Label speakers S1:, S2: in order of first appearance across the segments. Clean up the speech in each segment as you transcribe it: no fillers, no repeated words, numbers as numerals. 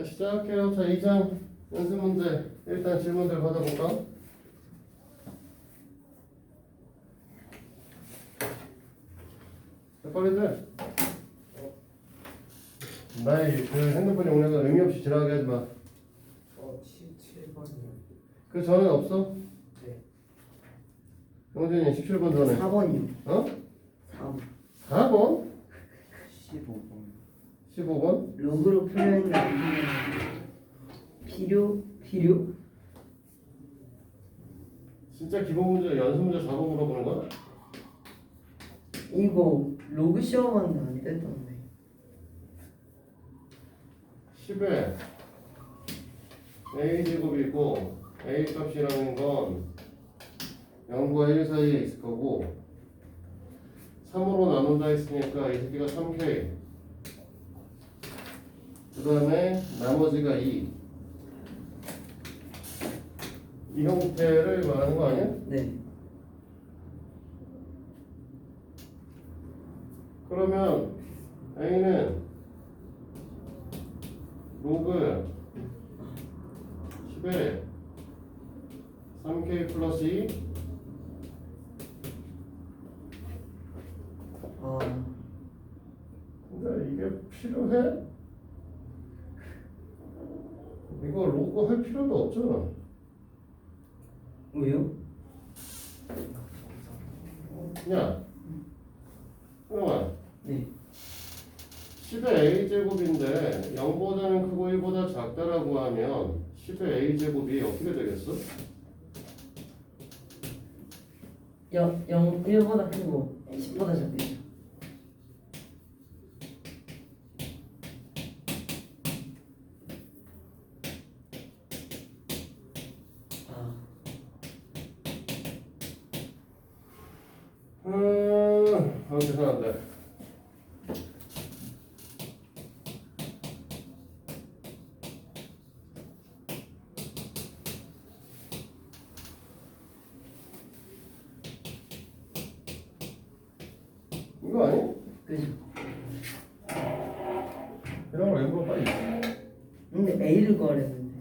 S1: 시작할게요. 자, 2장 연습 문제. 일단 질문들 받아볼까? 빨리들. 나의 그 핸드폰 용량을 의미 없이 지나가게 하지 마.
S2: 17번이요.
S1: 그 전엔 없어?
S2: 네.
S1: 영준이 17번 전에.
S3: 4번이요.
S1: 어?
S3: 4번.
S1: 4번?
S2: 15번.
S1: 15번?
S3: 로그로 풀려있는 필요?
S1: 진짜 기본 문제, 연습 문제 4번 물어보는 거야?
S3: 이거 로그 시험하는데 안 됐던데.
S1: 10에 a제곱이 있고 a 값이라는 건 0과 1 사이에 있을 거고 3으로 나눈다 했으니까 이 새끼가 3k 그 다음에 나머지가 2 이 형태를 말하는 거 아니야?
S3: 네.
S1: 그러면 a는 로그 10에 3k 플러스 2
S3: 아,
S1: 근데 이게 필요해? 이거 로그 할 필요도 없잖아.
S3: 왜요?
S1: 야, 형아,
S3: 네.
S1: 10의 a제곱인데 0보다는 크고 1보다 작다라고 하면 10의 a제곱이 어떻게 되겠어?
S3: 1보다 크고 10보다 작겠죠.
S1: 죄송한데. 이거 아니?
S3: 그죠?
S1: 이런 걸 왜 물어봐?
S3: 근데 A를 구하랬는데.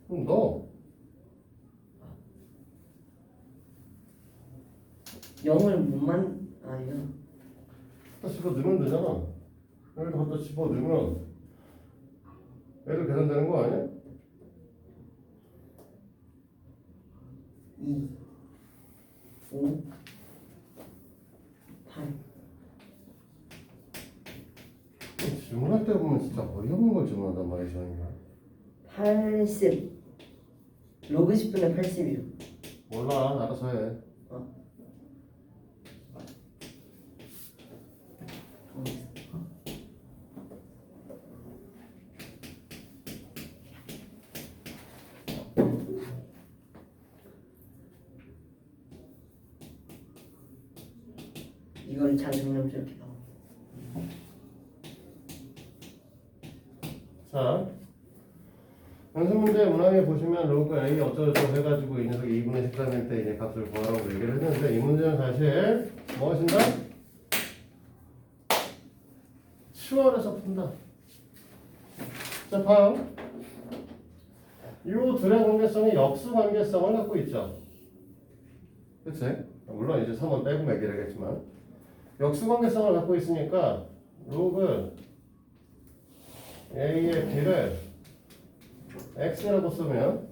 S1: 그럼 너
S3: 0을 아니야.
S1: 갖다 집어 넣으면 되잖아. 여기다 갖다 집어 넣으면 애들 계산되는 거 아니야?
S3: 2, 5, 8.
S1: 질문할 때 보면 진짜 어이없는 걸 질문한단 말이야, 시원이가.
S3: 80. 로그 10분의 80이요.
S1: 몰라, 알아서 해.
S3: 이걸 자정령 이렇게 나와.
S1: 자, 연습 문제 문항에 보시면 로그 A 어쩌고저쩌고 해가지고 이 녀석이 2분의 13일 때 이제 값을 구하라고 얘기를 했는데 이 문제는 사실 무엇인가? 치환해서 푼다. 자, 봐요. 이 둘의 관계성이 역수 관계성을 갖고 있죠. 그치? 물론 이제 3원 빼고 매기라겠지만 역수 관계성을 갖고 있으니까 로그 A의 B를 X라고 쓰면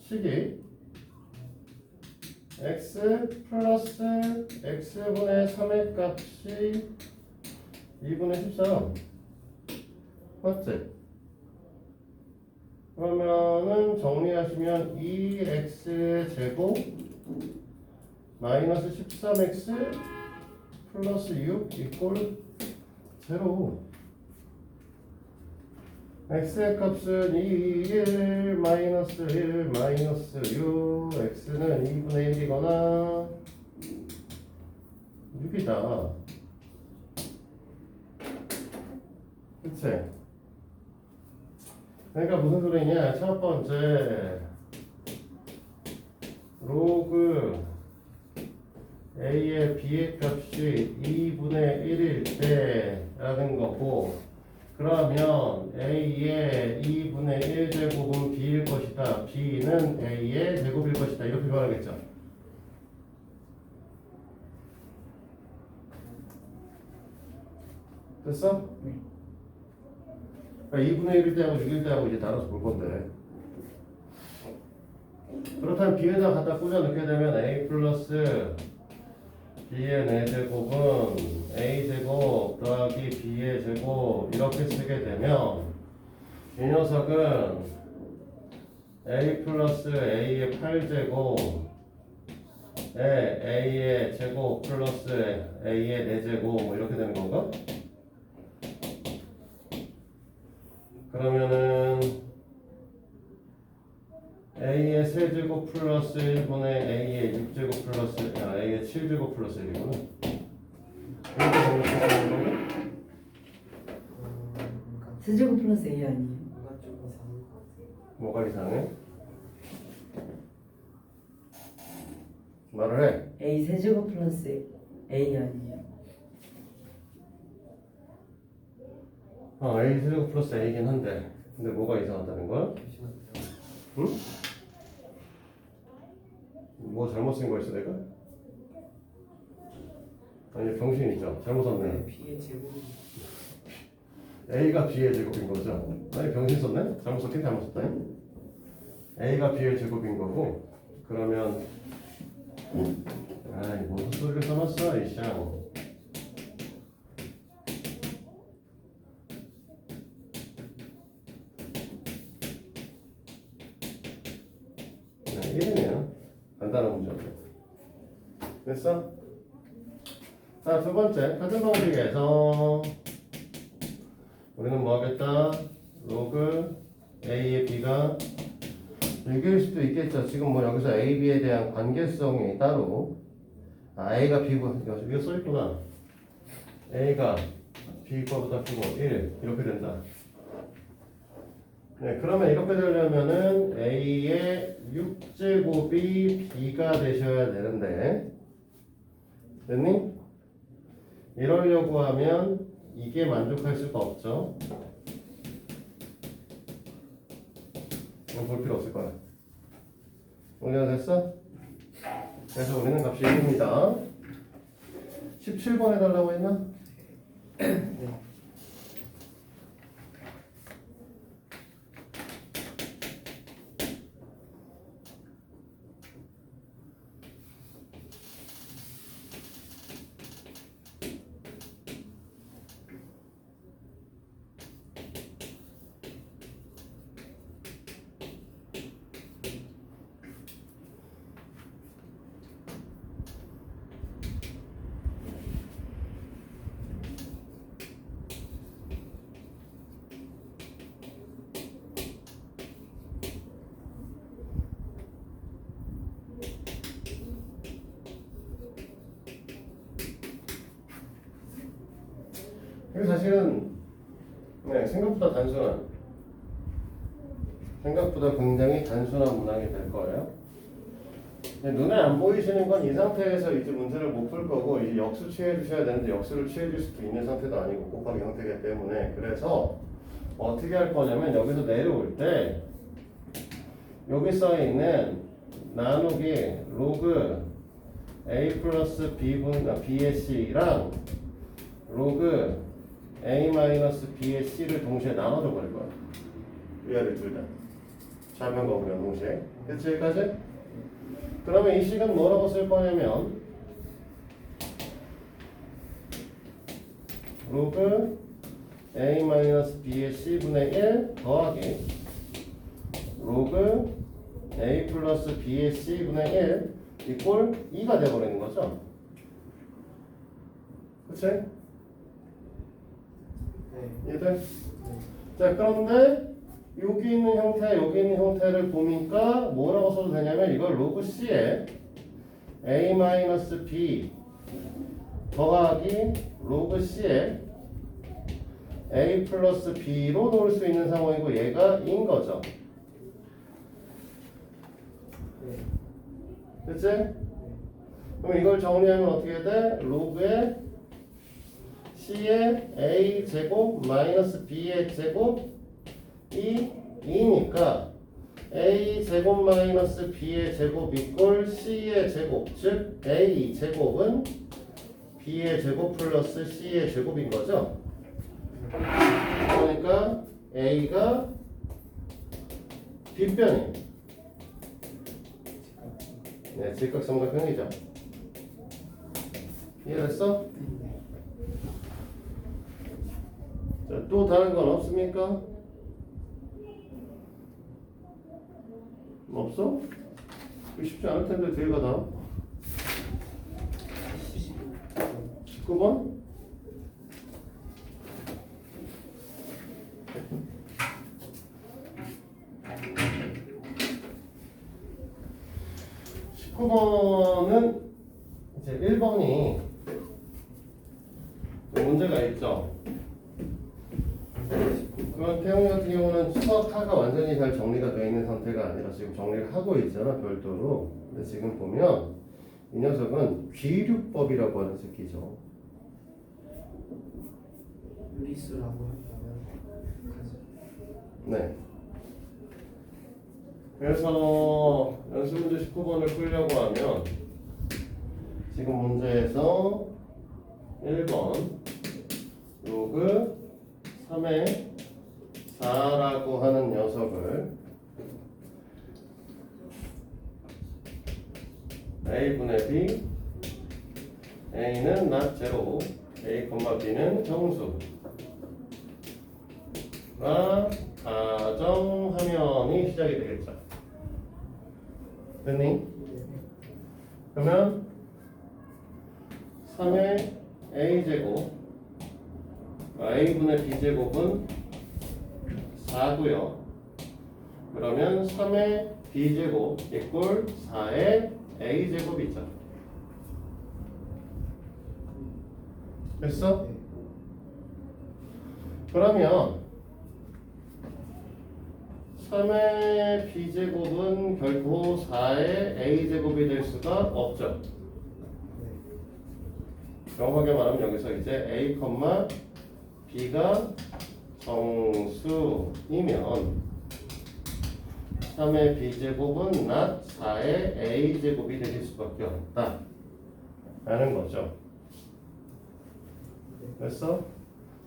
S1: 식이 X 플러스 X분의 3의 값이 2분의 13 맞지? 그러면은 정리하시면 2X의 제곱 마이너스 13X 플러스 6 이꼴 0 x의 값은 2, 1, 마이너스 1, 마이너스 6 x는 2분의 1이거나 6이다. 그치? 그러니까 무슨 소리냐? 첫 번째 로그 A의 B의 값이 2분의 1일 때 라는 거고 그러면 A의 2분의 1제곱은 B일 것이다. B는 A의 제곱일 것이다. 이렇게 말하겠죠. 됐어?
S2: 네.
S1: 그러니까 2분의 1일 때하고 6일 때하고 이제 나눠서 볼 건데. 그렇다면 B에다 갖다 꽂아 넣게 되면 A 플러스 B의 4제곱은 A제곱 더하기 B의 제곱 이렇게 쓰게 되면 이 녀석은 A 플러스 A의 8제곱 A의 제곱 플러스 A의 4제곱 뭐 이렇게 되는 건가? 그러면은 A의 세제곱 플러스 1분의 A의 6제곱 플러스 A의 7제곱 플러스 1이구나. 이렇게 정리하는 거면
S3: 세제곱 플러스 A 아니에요?
S2: 뭔가 조금 이상한 것 같아요.
S1: 뭐가 이상해? 말을 해.
S3: A 세제곱 플러스 A 아니에요?
S1: A 세제곱 플러스 A긴 한데 근데 뭐가 이상하다는 거야?
S2: 잠시만요.
S1: 응? 뭐 잘못 쓴 거 있어 내가? 아니 병신이죠. 잘못 썼네.
S2: B의 제곱이
S1: A가 B의 제곱인 거죠. 아니 병신 썼네? 잘못 썼긴 잘못 썼다니? A가 B의 제곱인 거고 그러면 아이 무슨 소리를 써놨어 이 샹. 네, 1이네요. 간단한 문제죠. 됐어? 자, 두 번째 같은 방식에서 우리는 뭐 하겠다? 로그 A의 B가 6일 수도 있겠죠. 지금 뭐 여기서 A, B에 대한 관계성이 따로 A가 B보다 이거 써있구나. A가 B보다 크고 1 이렇게 된다. 네, 그러면 이렇게 되려면은 A의 6제곱이 B가 되셔야 되는데 됐니? 이러려고 하면 이게 만족할 수가 없죠. 이건 볼 필요 없을 거야. 정리가 됐어? 그래서 우리는 값이 1입니다. 17번 해달라고 했나?
S2: 네.
S1: 이게 사실은 네, 생각보다 굉장히 단순한 문항이 될 거예요. 눈에 안 보이시는 건 이 상태에서 이제 문제를 못 풀 거고 이제 역수 취해 주셔야 되는데 역수를 취해 줄 수도 있는 상태도 아니고 곱하기 형태이기 때문에 그래서 어떻게 할 거냐면 여기서 내려올 때 여기 써 있는 나누기 로그 A 플러스 B의 C랑 로그 A 마이너스 B의 C를 동시에 나눠줘 버릴 거야. 위아래 둘 다. 좌변 거부면 동시에. 그치 여기까지? 그러면 이 식은 뭐라고 쓸 거냐면 로그 A 마이너스 B의 C분의 1 더하기 로그 A 플러스 B의 C분의 1 이꼴 2가 되어버리는 거죠. 그치?
S2: 네.
S1: 이해돼? 자 그런데 여기 있는 형태, 여기 있는 형태를 보니까 뭐라고 써도 되냐면 이걸 로그 C에 A-B 더하기 로그 C에 A 플러스 B로 놓을 수 있는 상황이고 얘가 인 거죠.
S2: 네.
S1: 그치? 그럼 이걸 정리하면 어떻게 돼? 로그에 C의 A 제곱 마이너스 B의 제곱이 2니까 A 제곱 마이너스 B의 제곱 이꼴 C의 제곱, 즉 A 제곱은 B의 제곱 플러스 C의 제곱인 거죠. 그러니까 A가 뒷변이에요. 네, 직각삼각형이죠. 이해됐어? 자, 또 다른 건 없습니까? 없어? 쉽지 않을 텐데 뒤에가 다 19번? (19번은) 이제 1번이 문제가 있죠. 그럼 태용이 같은 경우는 수학하가 완전히 잘 정리가 되어 있는 상태가 아니라 지금 정리를 하고 있잖아, 별도로. 근데 지금 보면 이 녀석은 귀류법이라고 하는 새끼죠.
S2: 유리수라고 한다면 가져.
S1: 네. 그래서 연습 문제 19번을 풀려고 하면 지금 문제에서 1번 로그 3의 4라고 하는 녀석을 A분의 B, A는 not 제로, A, B는 정수가 가정하면이 시작이 되겠죠. 됐니? 그러면 3의 A제곱 A분의 B제곱은 4고요. 그러면 3의 B제곱 이꼴 4의 A제곱이죠. 됐어? 그러면 3의 B제곱은 결코 4의 A제곱이 될 수가 없죠. 정확하게 말하면 여기서 이제 A, B가 정수이면 3의 B제곱은 not 4의 A제곱이 되실 수밖에 없다 라는 거죠. 됐어?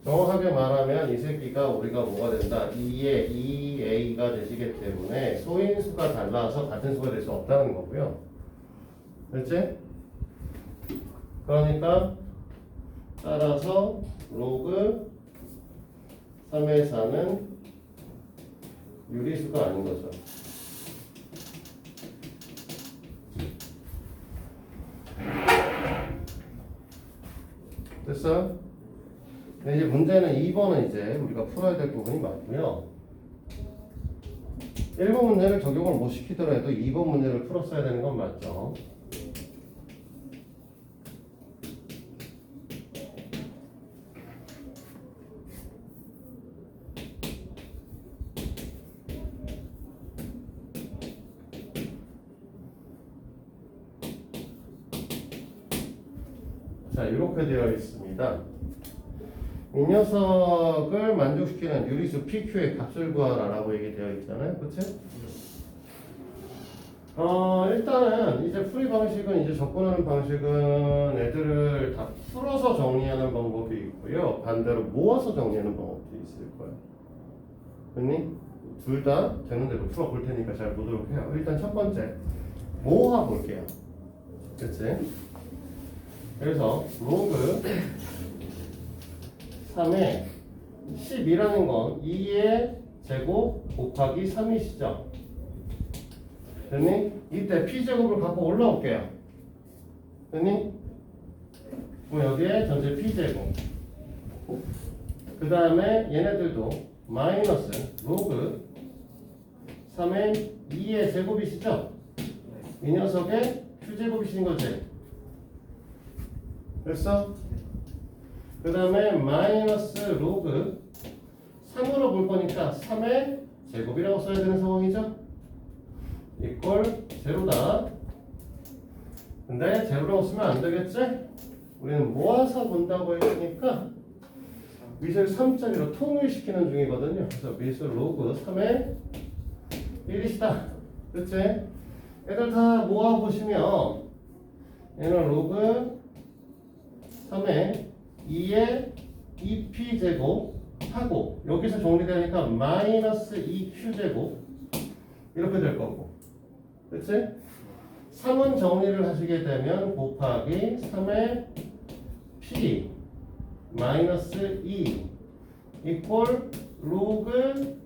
S1: 정확하게 말하면 이 새끼가 우리가 뭐가 된다? 2의 2A가 되시기 때문에 소인수가 달라서 같은 수가 될 수 없다는 거고요. 됐지? 그러니까 따라서 로그 3의 4는 유리수가 아닌 거죠. 됐어? 근데 이제 문제는 2번은 이제 우리가 풀어야 될 부분이 많고요. 1번 문제를 적용을 못 시키더라도 2번 문제를 풀었어야 되는 건 맞죠. 자, 이렇게 되어 있습니다. 이 녀석을 만족시키는 유리수 PQ의 값을 구하라라고 얘기되어 있잖아요. 그치? 일단은 이제 풀이 방식은 이제 접근하는 방식은 애들을 다 풀어서 정리하는 방법이 있고요. 반대로 모아서 정리하는 방법도 있을 거예요. 됐니? 둘 다 되는 대로 풀어 볼 테니까 잘 보도록 해요. 일단 첫 번째, 모아 볼게요. 그치? 그래서 로그 3의 10이라는 건 2의 제곱 곱하기 3이시죠? 됐니? 이때 P제곱을 갖고 올라올게요. 됐니? 그럼 여기에 전체 P제곱. 그 다음에 얘네들도 마이너스 로그 3의 2의 제곱이시죠? 이 녀석의 Q제곱이신 거지? 됐어? 그 다음에 마이너스 로그 3으로 볼 거니까 3의 제곱이라고 써야 되는 상황이죠? 이꼴 제로다. 근데 제로라고 쓰면 안 되겠지? 우리는 모아서 본다고 했으니까 미술 3짜리로 통일시키는 중이거든요. 그래서 미술 로그 3의 1이시다. 그치? 애들 다 모아보시면 얘는 로그 3의 2의 2p제곱 하고 여기서 정리되니까 마이너스 2q제곱 이렇게 될 거고, 그치? 3은 정리를 하시게 되면 곱하기 3의 p 마이너스 2 이꼴 로그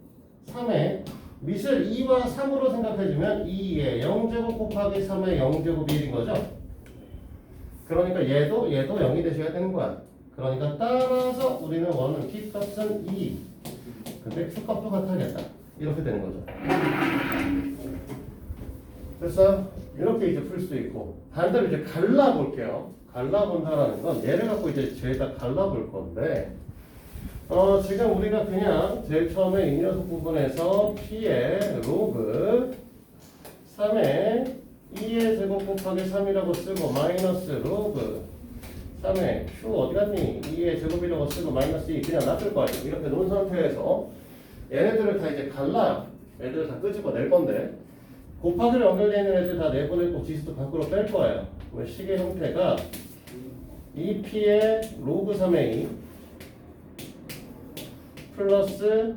S1: 3의 밑을 2와 3으로 생각해주면 2의 0제곱 곱하기 3의 0제곱이 1인 거죠. 그러니까 얘도 0이 되셔야 되는 거야. 그러니까 따라서 우리는 원은 p 값은 2 근데 q 값도 같아야겠다 이렇게 되는 거죠. 그래서 이렇게 이제 풀 수 있고, 반대로 이제 갈라볼게요. 갈라본다라는 건 얘를 갖고 이제 죄에다 갈라볼 건데, 지금 우리가 그냥 제일 처음에 이 녀석 부분에서 p의 로그 3의 2의 제곱 곱하기 3이라고 쓰고 마이너스 로그 3의 q 어디 갔니? 2의 제곱이라고 쓰고 마이너스 2 그냥 놔둘 거예요. 이렇게 놓은 상태에서 얘네들을 다 이제 갈라요. 얘들을 다 끄집어 낼 건데, 곱하기로 연결되어 있는 애들 다 내보내고 지수도 밖으로 뺄 거예요. 그러면 식의 형태가 2p의 로그 3a 플러스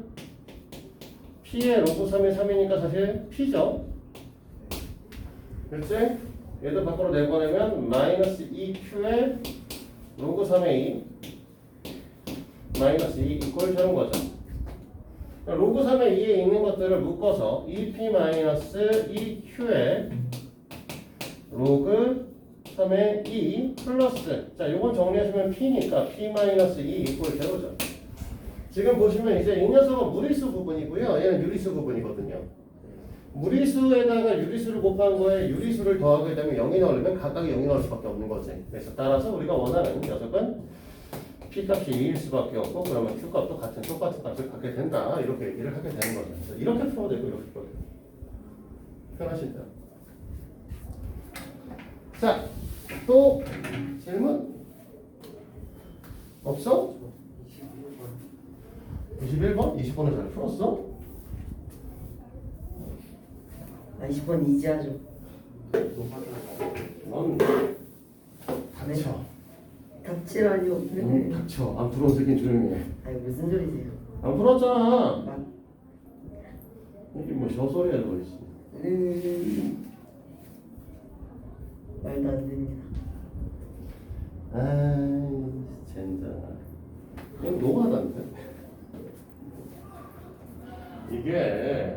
S1: p의 로그 3의 3이니까 사실 p죠. 그렇지? 얘도 밖으로 내보내면 마이너스 2q의 로그 3a 마이너스 2 이꼴 되는 거죠. 로그 3의 2에 있는 것들을 묶어서 2p-2q의 로그 3의 2 플러스, 자 요건 정리하시면 p니까 p-2 이꼴 제로죠. 지금 보시면 이제 이 녀석은 무리수 부분이고요, 얘는 유리수 부분이거든요. 무리수에다가 유리수를 곱한 거에 유리수를 더하게 되면 0이 나오려면 각각이 0이 나올 수밖에 없는 거지. 그래서 따라서 우리가 원하는 녀석은 P값이 2일 수밖에 없고, 그러면 Q값도 똑같은 값을 갖게 된다. 이렇게 얘기를 하게 되는 거죠. 그래서 이렇게 풀어도 되고 이렇게 풀어도 되고. 편하신다. 자, 또 질문? 없어? 21번? 20번을 잘 풀었어?
S3: 20번 이지하죠.
S1: 넌 닥쳐.
S3: 닥치라니요.
S1: 닥쳐. 안 풀어온 새끼는 조용히 해.
S3: 아니 무슨 소리세요?
S1: 안 풀었잖아.
S3: 막
S1: 이게 뭐 저소리야 너 있어.
S3: 말도 안 됩니다.
S1: 아이 젠장. 그냥 노가다인데. 이게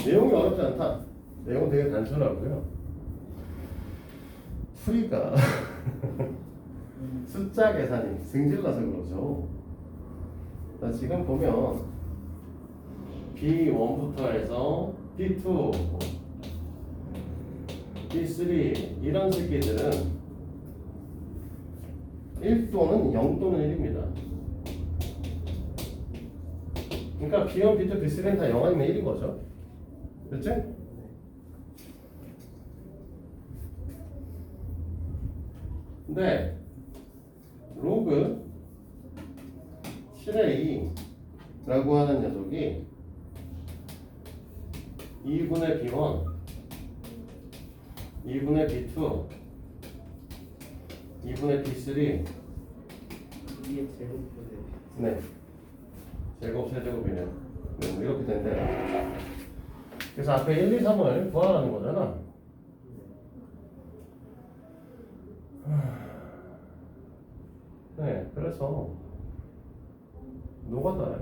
S1: 내용이 어렵지 않다. 내용은 되게 단순하고요. 풀이가 숫자 계산이 승질나서 그러죠. 자, 지금 보면 B1부터 해서 B2, B3 이런 새끼들은 1 또는 0 또는 1입니다. 그러니까 B1, B2, B3는 다 0 아니면 1인 거죠. 그렇지? 근데 로그 7의 2라고 하는 녀석이 2분의 B1, 2분의 B2, 2분의 B3
S2: 2의 제곱분의
S1: 네. 제곱, 세제곱이네요. 네, 이렇게 된대요. 그래서 앞에 1, 2, 3을 구하라는 거잖아. 네, 그래서 노가다.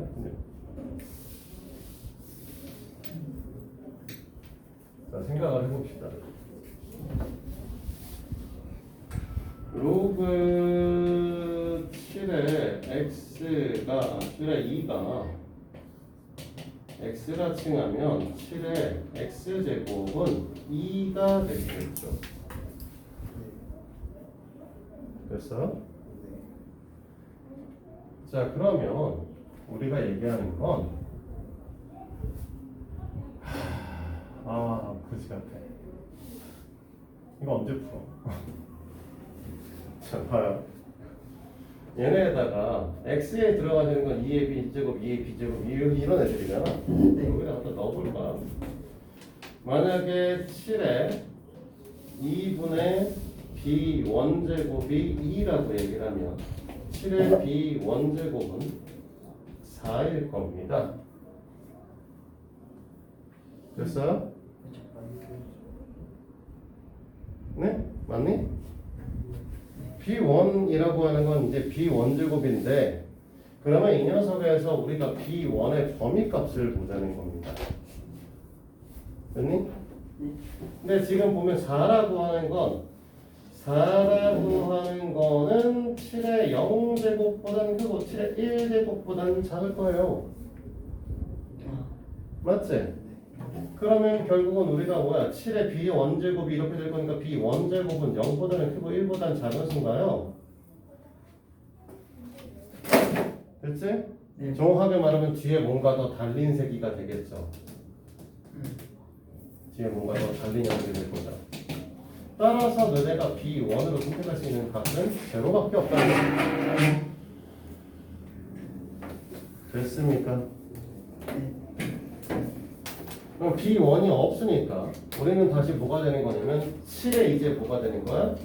S1: 자, 생각을 해봅시다. 로그 7의 x가 7의 2가 x라 칭하면 7의 x제곱은 2가 되겠죠. 됐어? 자, 그러면 우리가 얘기하는 건 그지 같아. 이거 언제 풀어? 자, 봐요. 얘네에다가 x에 들어가는 건 2의 b제곱, 2의 b제곱 이런 애들이잖아.
S3: 네.
S1: 여기다 갖다 넣어볼까? 만약에 7에 2분의 b 원제곱이 2라고 얘기를 하면 7의 b 원제곱은 4일 겁니다. 됐어요? 네? 맞니? B1이라고 하는 건 이제 B1제곱인데 그러면 이 녀석에서 우리가 B1의 범위값을 보자는 겁니다. 됐니? 근데 지금 보면 4라고 하는 건 4라고 하는 거는 7의 0제곱보다는 크고 7의 1제곱보다는 작을 거예요. 맞지? 그러면 결국은 우리가 뭐야? 7의 b 원제곱이 이렇게 될 거니까 b 원제곱은 0보다는 크고 1보다는 작은 수인가요? 됐지?
S3: 네.
S1: 정확하게 말하면 뒤에 뭔가 더 달린 세기가 되겠죠. 뒤에 뭔가 더 달린 녀석이 될 거죠. 따라서 너네가 b1으로 선택할 수 있는 값은 제로밖에 없다는 거죠. 됐습니까? 그럼 B1이 없으니까 우리는 다시 뭐가 되는 거냐면 7에 이제 뭐가 되는 거야?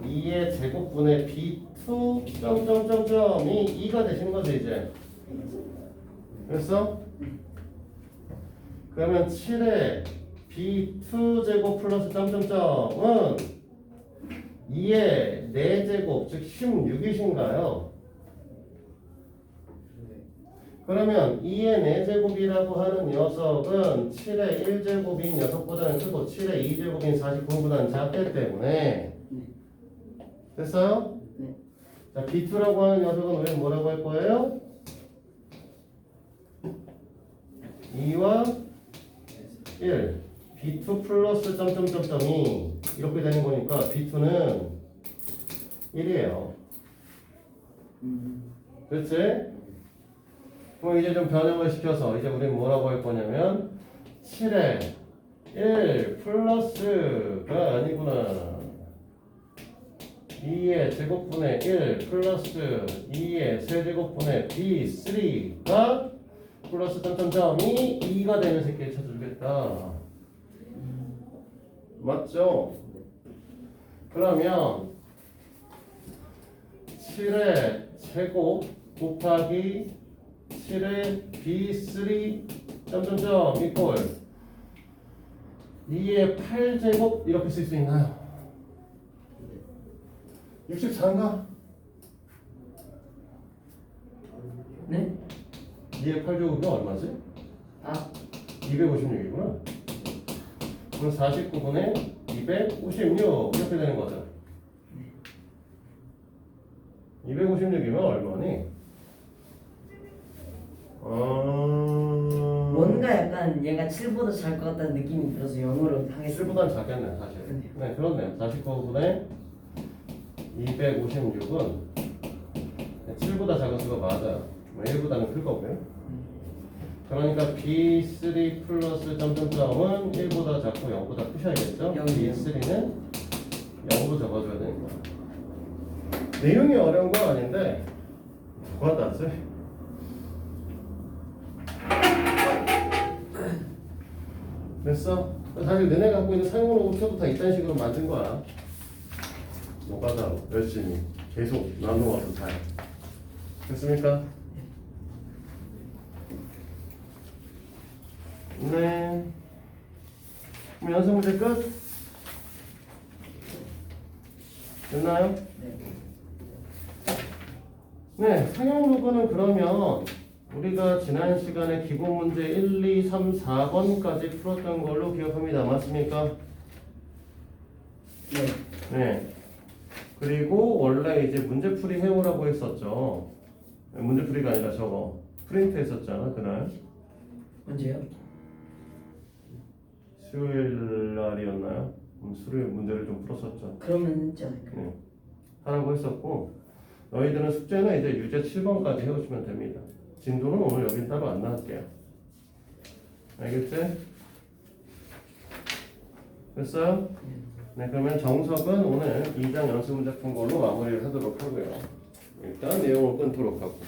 S1: 2의 제곱분의 B2 점점점점이 2가 되시는 거죠 이제. 됐어? 그러면 7의 B2 제곱 플러스 점점점은 2의 4제곱 즉 16이신가요? 그러면 2의 4제곱이라고 하는 녀석은 7의 1제곱인 녀석보다는 크고 7의 2제곱인 49보다는 작기 때문에 됐어요?
S3: 네.
S1: 자, B2라고 하는 녀석은 우리는 뭐라고 할 거예요? 2와 1 B2 플러스 점점점점이 이렇게 되는 거니까 B2는 1이에요. 그렇지? 그럼 이제 좀 변형을 시켜서 이제 우리는 뭐라고 할 거냐면 7에 1 플러스가 아니구나 2의 제곱분의 1 플러스 2의 세제곱분의 B3가 플러스 점점점이 2가 되는 새끼를 찾아주겠다. 맞죠? 그러면 7의 제곱 곱하기 7의 B3 점점점 이퀄 2의 8제곱 이렇게 쓸 수 있나요? 64인가?
S3: 네?
S1: 2의 8제곱이 얼마지?
S3: 아,
S1: 256이구나. 그럼 49분의 256 이렇게 되는 거죠. 256이면 얼마니?
S3: 뭔가 약간 얘가 7보다 잘 것 같다는 느낌이 들어서 0으로 하겠습니다.
S1: 7보다는 작겠네 사실. 네 그렇네요. 49분의 256은 7보다 작은 수가 맞아요. 1보다는 클 거고요. 그러니까 B3 플러스 점점점은 1보다 작고 0보다 크셔야겠죠?
S3: 영이요.
S1: B3는 0으로 적어줘야 되는 거야. 내용이 어려운 건 아닌데 구하다지. 됐어? 사실 너네가 갖고 있는 사용으로 목표도 다 이딴 식으로 만든 거야. 노가다로 열심히 계속 나누어서 잘. 됐습니까? 네. 그럼 연습 문제 끝? 됐나요? 네, 상용 로그는 그러면 우리가 지난 시간에 기본 문제 1, 2, 3, 4번까지 풀었던 걸로 기억합니다. 맞습니까?
S3: 네.
S1: 네. 그리고 원래 이제 문제풀이 해오라고 했었죠. 문제풀이가 아니라 저거 프린트 했었잖아 그날.
S3: 언제요?
S1: 수요일 날이었나요? 수요일 문제를 좀 풀었었죠.
S3: 그러면 했지 않을까?
S1: 네. 하라고 했었고 너희들은 숙제는 이제 유제 7번까지 해오시면 됩니다. 진도는 오늘 여긴 따로 안 나갈게요. 알겠지? 됐어요? 네, 그러면 정석은 오늘 2장 연습 문제 푼 걸로 마무리를 하도록 하고요. 일단 내용을 끊도록 하고